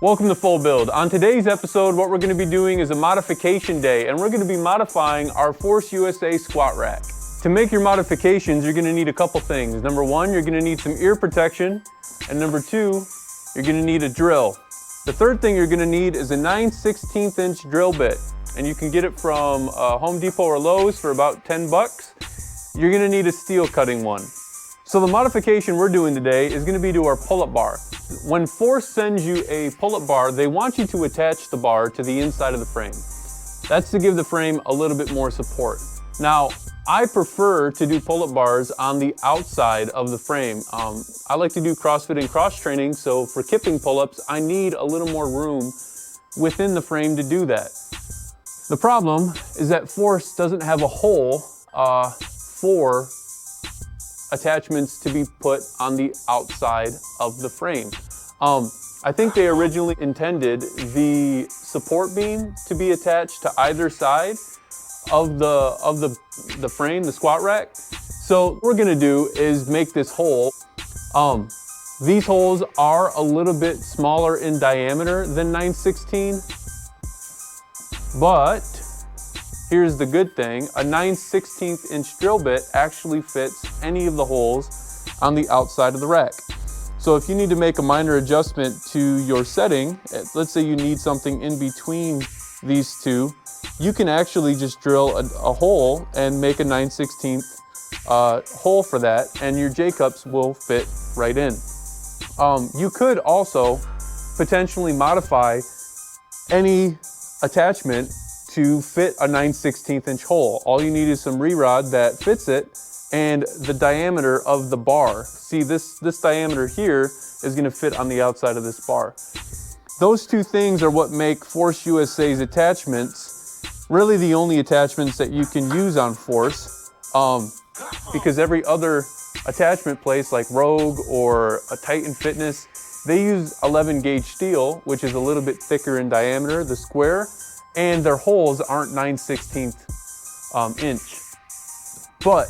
Welcome to Full Build. On today's episode, what we're going to be doing is a modification day, and we're going to be modifying our Force USA squat rack. To make your modifications, you're going to need a couple things. Number one, you're going to need some ear protection, and number two, you're going to need a drill. The third thing you're going to need is a 9/16 inch drill bit, and you can get it from Home Depot or Lowe's for about 10 bucks. You're going to need a steel cutting one. So the modification we're doing today is going to be to our pull-up bar. When Force sends you a pull-up bar, they want you to attach the bar to the inside of the frame. That's to give the frame a little bit more support. Now, I prefer to do pull-up bars on the outside of the frame. I like to do CrossFit and cross training, so for kipping pull-ups, I need a little more room within the frame to do that. The problem is that Force doesn't have a hole for attachments to be put on the outside of the frame. I think they originally intended the support beam to be attached to either side of the frame, the squat rack. So what we're gonna do is make this hole. These holes are a little bit smaller in diameter than 9/16, but here's the good thing, a 9/16 inch drill bit actually fits any of the holes on the outside of the rack. So if you need to make a minor adjustment to your setting, let's say you need something in between these two, you can actually just drill a hole and make a 9/16 hole for that, and your J-cups will fit right in. You could also potentially modify any attachment to fit a 9/16 inch hole. All you need is some re-rod that fits it and the diameter of the bar. See, this diameter here is gonna fit on the outside of this bar. Those two things are what make Force USA's attachments really the only attachments that you can use on Force, because every other attachment place like Rogue or a Titan Fitness, they use 11 gauge steel, which is a little bit thicker in diameter, the square, and their holes aren't 9/16 inch. But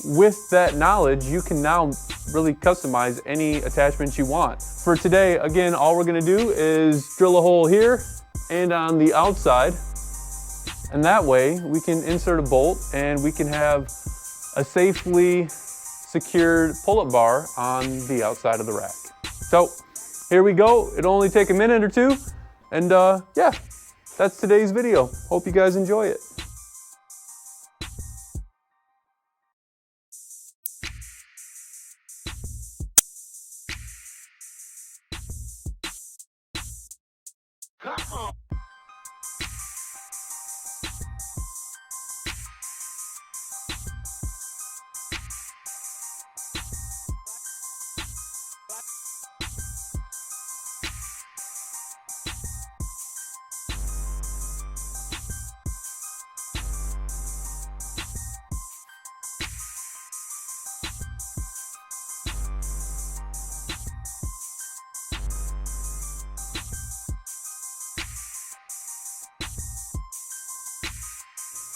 with that knowledge, you can now really customize any attachments you want. For today, again, all we're gonna do is drill a hole here and on the outside, and that way we can insert a bolt and we can have a safely secured pull-up bar on the outside of the rack. So here we go. It'll only take a minute or two, and yeah. That's today's video. Hope you guys enjoy it.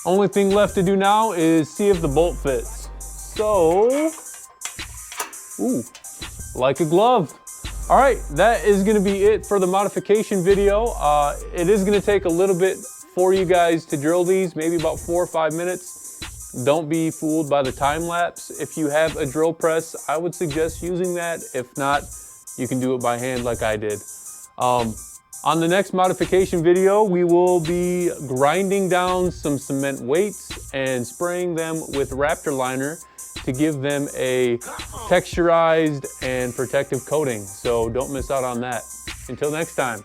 Only thing left to do now is see if the bolt fits. So, ooh, like a glove. All right, that is gonna be it for the modification video. It is gonna take a little bit for you guys to drill these, maybe about 4 or 5 minutes. Don't be fooled by the time lapse. If you have a drill press, I would suggest using that. If not, you can do it by hand like I did. On the next modification video, we will be grinding down some cement weights and spraying them with Raptor liner to give them a texturized and protective coating. So don't miss out on that. Until next time.